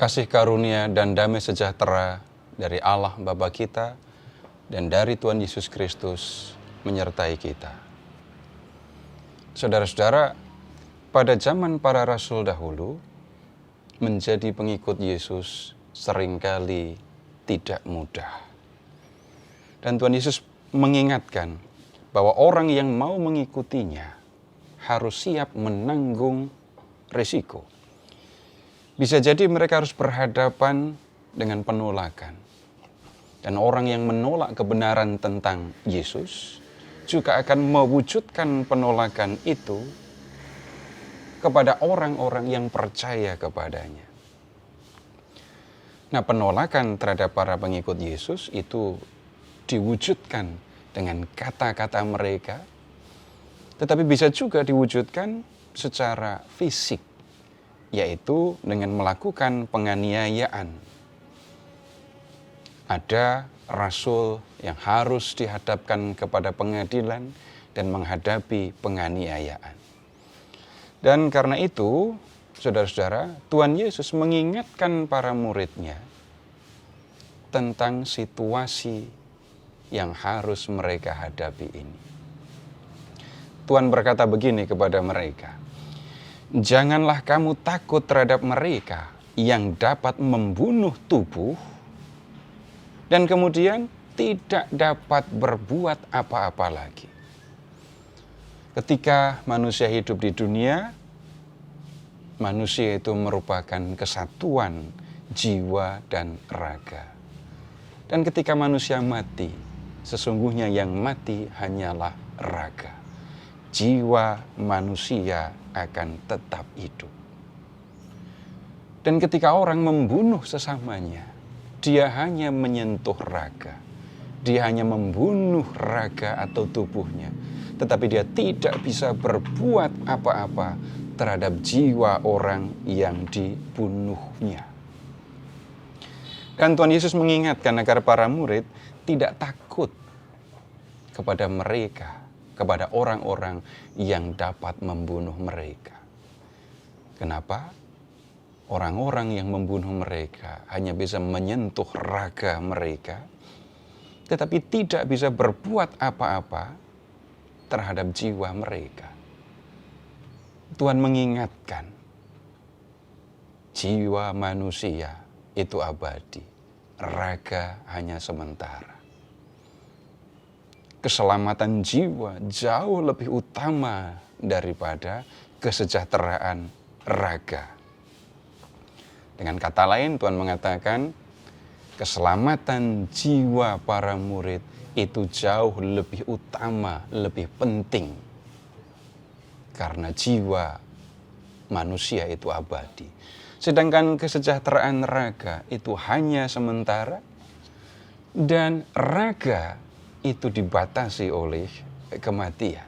Kasih karunia dan damai sejahtera dari Allah Bapa kita dan dari Tuhan Yesus Kristus menyertai kita. Saudara-saudara, pada zaman para rasul dahulu, menjadi pengikut Yesus seringkali tidak mudah. Dan Tuhan Yesus mengingatkan bahwa orang yang mau mengikutinya harus siap menanggung risiko. Bisa jadi mereka harus berhadapan dengan penolakan. Dan orang yang menolak kebenaran tentang Yesus juga akan mewujudkan penolakan itu kepada orang-orang yang percaya kepadanya. Nah, penolakan terhadap para pengikut Yesus itu diwujudkan dengan kata-kata mereka, tetapi bisa juga diwujudkan secara fisik, yaitu dengan melakukan penganiayaan. Ada rasul yang harus dihadapkan kepada pengadilan dan menghadapi penganiayaan. Dan karena itu, saudara-saudara, Tuhan Yesus mengingatkan para muridnya tentang situasi yang harus mereka hadapi ini. Tuhan berkata begini kepada mereka, "Janganlah kamu takut terhadap mereka yang dapat membunuh tubuh dan kemudian tidak dapat berbuat apa-apa lagi." Ketika manusia hidup di dunia, manusia itu merupakan kesatuan jiwa dan raga. Dan ketika manusia mati, sesungguhnya yang mati hanyalah raga. Jiwa manusia akan tetap hidup. Dan ketika orang membunuh sesamanya, dia hanya menyentuh raga. Dia hanya membunuh raga atau tubuhnya. Tetapi dia tidak bisa berbuat apa-apa terhadap jiwa orang yang dibunuhnya. Dan Tuhan Yesus mengingatkan agar para murid tidak takut kepada mereka, kepada orang-orang yang dapat membunuh mereka. Kenapa? Orang-orang yang membunuh mereka hanya bisa menyentuh raga mereka, tetapi tidak bisa berbuat apa-apa terhadap jiwa mereka. Tuhan mengingatkan, jiwa manusia itu abadi, raga hanya sementara. Keselamatan jiwa jauh lebih utama daripada kesejahteraan raga. Dengan kata lain, Tuhan mengatakan, keselamatan jiwa para murid itu jauh lebih utama, lebih penting. Karena jiwa manusia itu abadi. Sedangkan kesejahteraan raga itu hanya sementara. Dan raga itu dibatasi oleh kematian.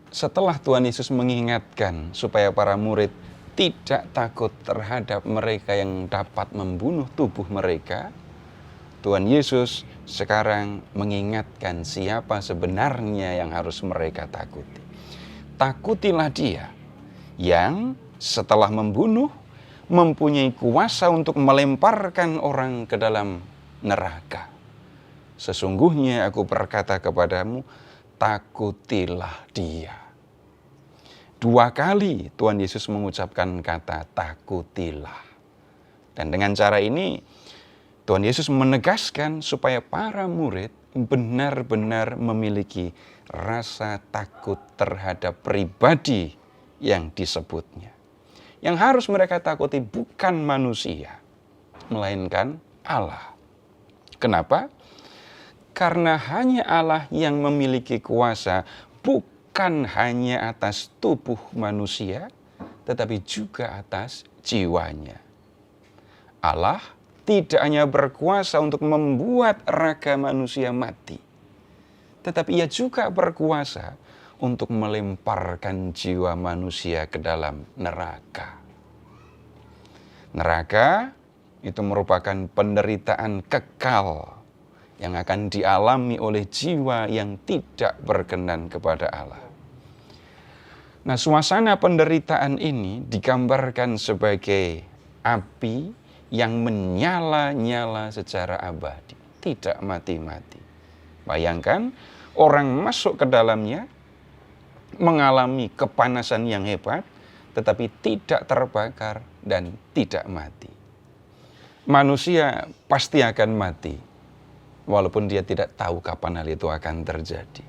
Setelah Tuhan Yesus mengingatkan supaya para murid tidak takut terhadap mereka yang dapat membunuh tubuh mereka, Tuhan Yesus sekarang mengingatkan siapa sebenarnya yang harus mereka takuti. Takutilah Dia yang setelah membunuh mempunyai kuasa untuk melemparkan orang ke dalam neraka. Sesungguhnya aku berkata kepadamu, takutilah Dia. 2 kali Tuhan Yesus mengucapkan kata takutilah. Dan dengan cara ini Tuhan Yesus menegaskan supaya para murid benar-benar memiliki rasa takut terhadap pribadi yang disebutnya. Yang harus mereka takuti bukan manusia, melainkan Allah. Kenapa? Karena hanya Allah yang memiliki kuasa bukan hanya atas tubuh manusia, tetapi juga atas jiwanya. Allah tidak hanya berkuasa untuk membuat raga manusia mati, tetapi Ia juga berkuasa untuk melemparkan jiwa manusia ke dalam neraka. Neraka itu merupakan penderitaan kekal yang akan dialami oleh jiwa yang tidak berkenan kepada Allah. Nah, suasana penderitaan ini digambarkan sebagai api yang menyala-nyala secara abadi, tidak mati-mati. Bayangkan orang masuk ke dalamnya, mengalami kepanasan yang hebat, tetapi tidak terbakar dan tidak mati. Manusia pasti akan mati, walaupun dia tidak tahu kapan hal itu akan terjadi.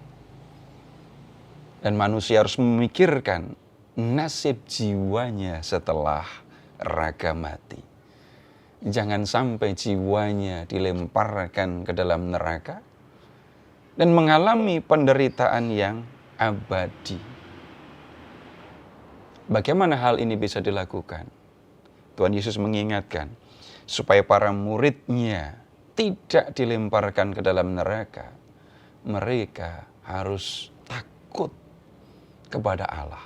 Dan manusia harus memikirkan nasib jiwanya setelah raga mati. Jangan sampai jiwanya dilemparkan ke dalam neraka dan mengalami penderitaan yang abadi. Bagaimana hal ini bisa dilakukan? Tuhan Yesus mengingatkan supaya para muridnya tidak dilemparkan ke dalam neraka. Mereka harus takut kepada Allah.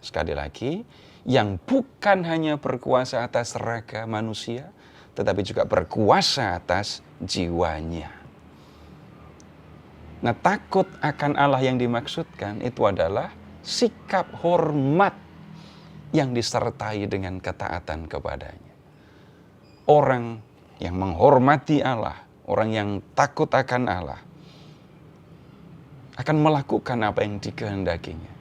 Sekali lagi, yang bukan hanya berkuasa atas raga manusia, tetapi juga berkuasa atas jiwanya. Nah, takut akan Allah yang dimaksudkan itu adalah sikap hormat yang disertai dengan ketaatan kepadanya. Orang yang menghormati Allah, orang yang takut akan Allah, akan melakukan apa yang dikehendakinya.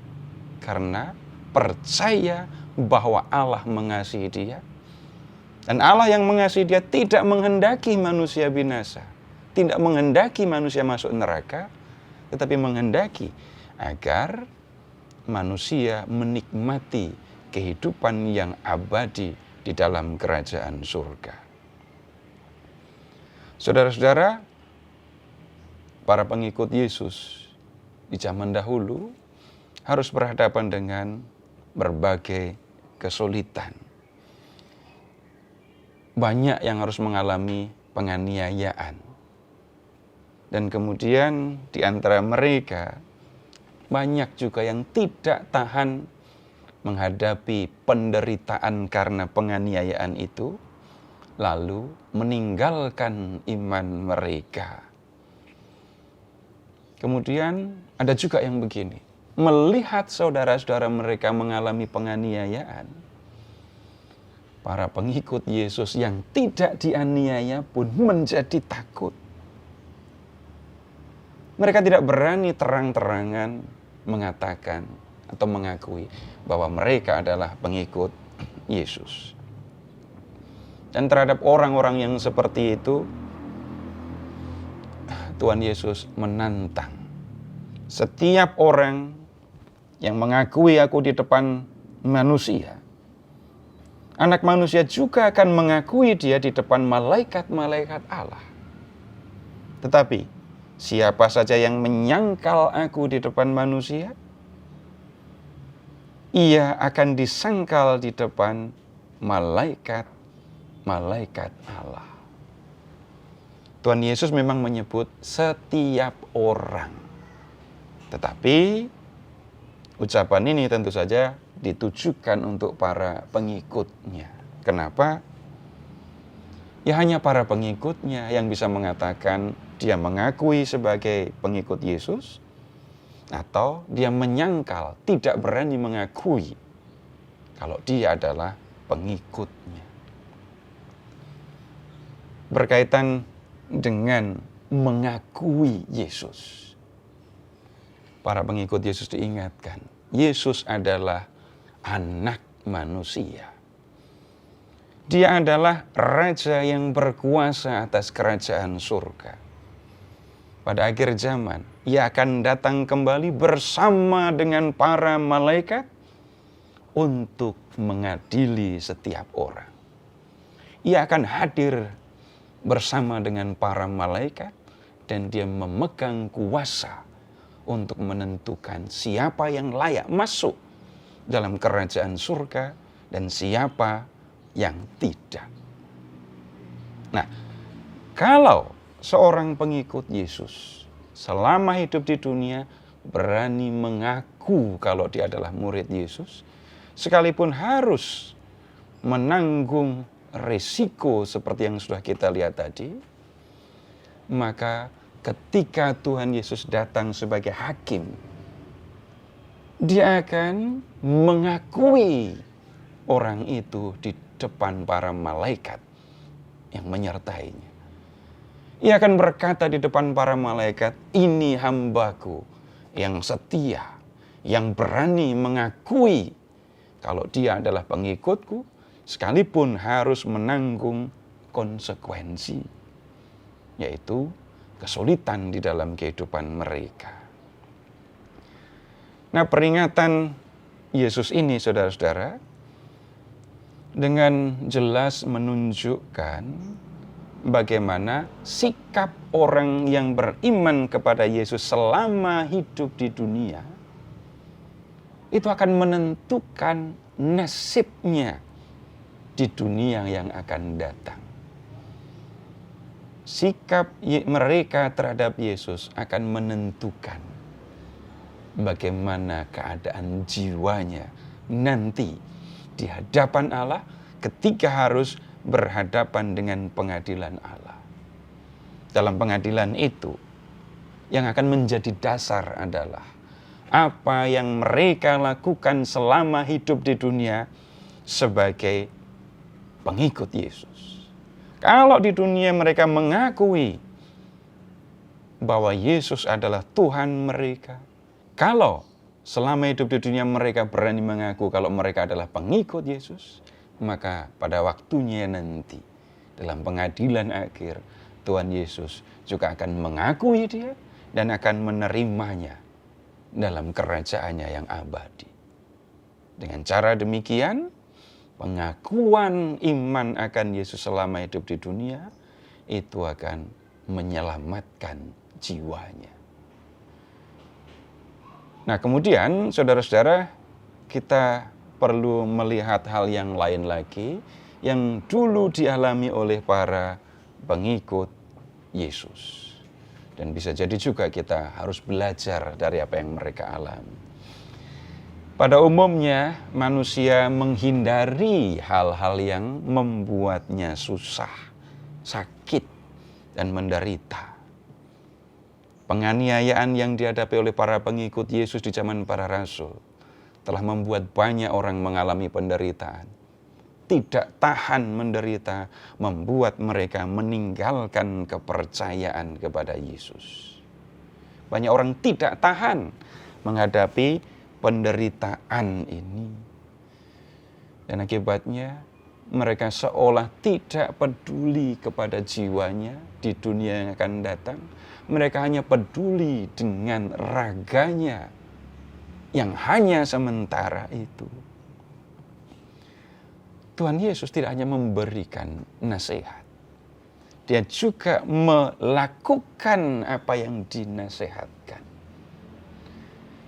Karena percaya bahwa Allah mengasihi dia. Dan Allah yang mengasihi dia tidak menghendaki manusia binasa. Tidak menghendaki manusia masuk neraka. Tetapi menghendaki agar manusia menikmati kehidupan yang abadi di dalam kerajaan surga. Saudara-saudara, para pengikut Yesus di zaman dahulu harus berhadapan dengan berbagai kesulitan. Banyak yang harus mengalami penganiayaan. Dan kemudian di antara mereka banyak juga yang tidak tahan menghadapi penderitaan karena penganiayaan itu, lalu meninggalkan iman mereka. Kemudian ada juga yang begini, melihat saudara-saudara mereka mengalami penganiayaan, para pengikut Yesus yang tidak dianiaya pun menjadi takut. Mereka tidak berani terang-terangan mengatakan atau mengakui bahwa mereka adalah pengikut Yesus. Dan terhadap orang-orang yang seperti itu, Tuhan Yesus menantang setiap orang yang mengakui aku di depan manusia. Anak manusia juga akan mengakui dia di depan malaikat-malaikat Allah. Tetapi siapa saja yang menyangkal aku di depan manusia, ia akan disangkal di depan malaikat-malaikat Allah. Tuhan Yesus memang menyebut setiap orang. Tetapi ucapan ini tentu saja ditujukan untuk para pengikutnya. Kenapa? Ya hanya para pengikutnya yang bisa mengatakan dia mengakui sebagai pengikut Yesus, atau dia menyangkal, tidak berani mengakui kalau dia adalah pengikutnya. Berkaitan dengan mengakui Yesus, para pengikut Yesus diingatkan, Yesus adalah anak manusia. Dia adalah raja yang berkuasa atas kerajaan surga. Pada akhir zaman, ia akan datang kembali bersama dengan para malaikat untuk mengadili setiap orang. Ia akan hadir bersama dengan para malaikat dan dia memegang kuasa untuk menentukan siapa yang layak masuk dalam kerajaan surga dan siapa yang tidak. Nah, kalau seorang pengikut Yesus selama hidup di dunia berani mengaku kalau dia adalah murid Yesus, sekalipun harus menanggung resiko seperti yang sudah kita lihat tadi, maka ketika Tuhan Yesus datang sebagai hakim, dia akan mengakui orang itu di depan para malaikat yang menyertainya. Ia akan berkata di depan para malaikat, "Ini hambaku yang setia, yang berani mengakui kalau dia adalah pengikutku, sekalipun harus menanggung konsekuensi, yaitu kesulitan di dalam kehidupan mereka." Nah, peringatan Yesus ini, saudara-saudara, dengan jelas menunjukkan bagaimana sikap orang yang beriman kepada Yesus selama hidup di dunia itu akan menentukan nasibnya di dunia yang akan datang. Sikap mereka terhadap Yesus akan menentukan bagaimana keadaan jiwanya nanti di hadapan Allah ketika harus berhadapan dengan pengadilan Allah. Dalam pengadilan itu, yang akan menjadi dasar adalah apa yang mereka lakukan selama hidup di dunia sebagai pengikut Yesus. Kalau di dunia mereka mengakui bahwa Yesus adalah Tuhan mereka, kalau selama hidup di dunia mereka berani mengaku kalau mereka adalah pengikut Yesus, maka pada waktunya nanti dalam pengadilan akhir, Tuhan Yesus juga akan mengakui dia dan akan menerimanya dalam kerajaannya yang abadi. Dengan cara demikian, pengakuan iman akan Yesus selama hidup di dunia itu akan menyelamatkan jiwanya. Nah, kemudian saudara-saudara, kita perlu melihat hal yang lain lagi yang dulu dialami oleh para pengikut Yesus. Dan bisa jadi juga kita harus belajar dari apa yang mereka alami. Pada umumnya manusia menghindari hal-hal yang membuatnya susah, sakit, dan menderita. Penganiayaan yang dihadapi oleh para pengikut Yesus di zaman para rasul telah membuat banyak orang mengalami penderitaan. Tidak tahan menderita, membuat mereka meninggalkan kepercayaan kepada Yesus. Banyak orang tidak tahan menghadapi penderitaan ini. Dan akibatnya mereka seolah tidak peduli kepada jiwanya di dunia yang akan datang. Mereka hanya peduli dengan raganya yang hanya sementara itu. Tuhan Yesus tidak hanya memberikan nasihat, Dia juga melakukan apa yang dinasehatkan.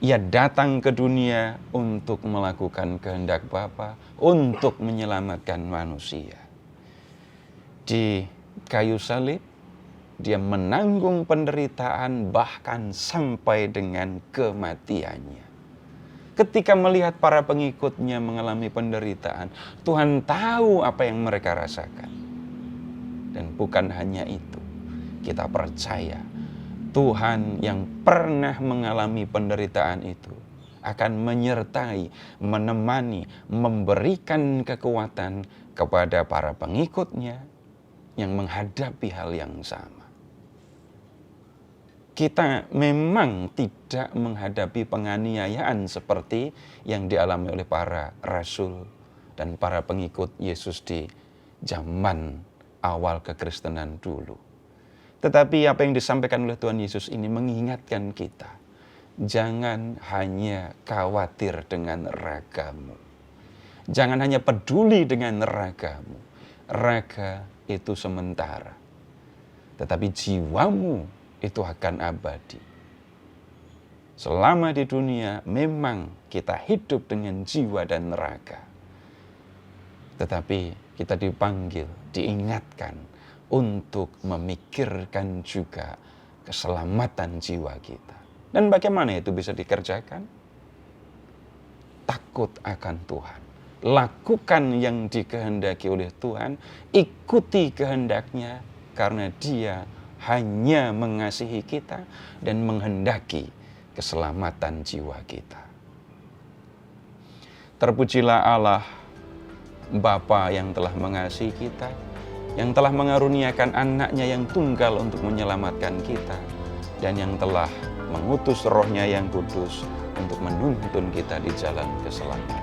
Ia datang ke dunia untuk melakukan kehendak Bapa, untuk menyelamatkan manusia. Di kayu salib, Dia menanggung penderitaan bahkan sampai dengan kematiannya. Ketika melihat para pengikutnya mengalami penderitaan, Tuhan tahu apa yang mereka rasakan. Dan bukan hanya itu, kita percaya Tuhan yang pernah mengalami penderitaan itu akan menyertai, menemani, memberikan kekuatan kepada para pengikutnya yang menghadapi hal yang sama. Kita memang tidak menghadapi penganiayaan seperti yang dialami oleh para rasul dan para pengikut Yesus di zaman awal kekristenan dulu. Tetapi apa yang disampaikan oleh Tuhan Yesus ini mengingatkan kita, jangan hanya khawatir dengan ragamu. Jangan hanya peduli dengan ragamu. Raga itu sementara. Tetapi jiwamu itu akan abadi. Selama di dunia memang kita hidup dengan jiwa dan raga. Tetapi kita dipanggil, diingatkan untuk memikirkan juga keselamatan jiwa kita. Dan bagaimana itu bisa dikerjakan? Takut akan Tuhan. Lakukan yang dikehendaki oleh Tuhan, ikuti kehendaknya karena Dia hanya mengasihi kita dan menghendaki keselamatan jiwa kita. Terpujilah Allah, Bapa yang telah mengasihi kita, yang telah mengaruniakan anaknya yang tunggal untuk menyelamatkan kita, dan yang telah mengutus Roh-Nya yang kudus untuk menuntun kita di jalan keselamatan.